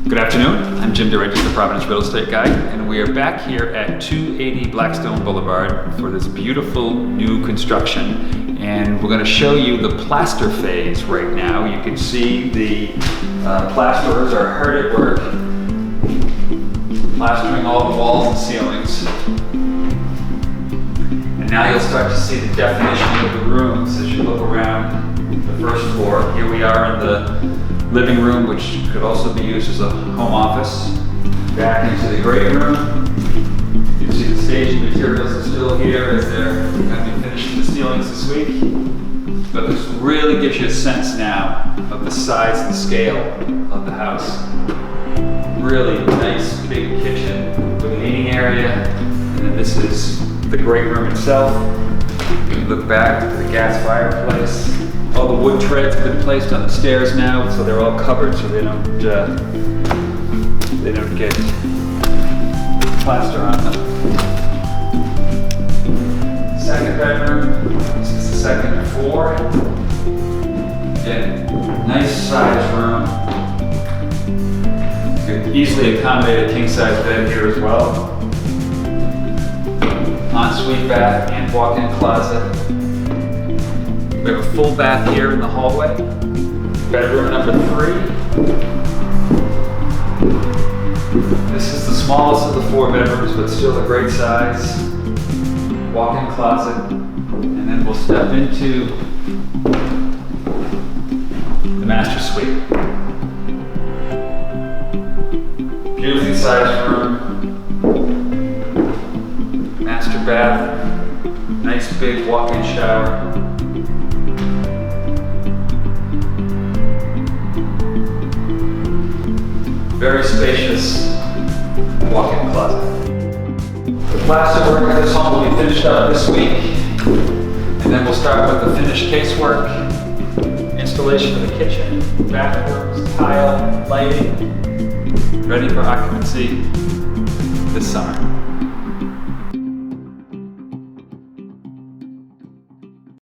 Good afternoon, I'm Jim DeRegis, the Providence Real Estate Guy, and we are back here at 280 Blackstone Boulevard for this beautiful new construction. And we're going to show you the plaster phase right now. You can see the plasterers are hard at work, plastering all the walls and ceilings. And now you'll start to see the definition of the rooms as you look around the first floor. Here we are in the living room, which could also be used as a home office. Back into the great room. You can see the staging materials are still here as they're going to be finishing the ceilings this week. But this really gives you a sense now of the size and scale of the house. Really nice big kitchen with an eating area. And then this is the great room itself. You can look back to the gas fireplace. All the wood treads have been placed on the stairs now, so they're all covered so they don't get plaster on them. Second bedroom, this is the second of four. Again, nice size room. You can easily accommodate a king-size bed here as well. Ensuite bath and walk-in closet. We have a full bath here in the hallway. Bedroom number 3. This is the smallest of the 4 bedrooms, but still a great size. Walk-in closet. And then we'll step into the master suite. Beautifully sized room. Master bath. Nice big walk-in shower. Very spacious walk-in closet. The plaster work of this home will be finished up this week, and then we'll start with the finished casework, installation of the kitchen, bathrooms, tile, lighting, ready for occupancy this summer.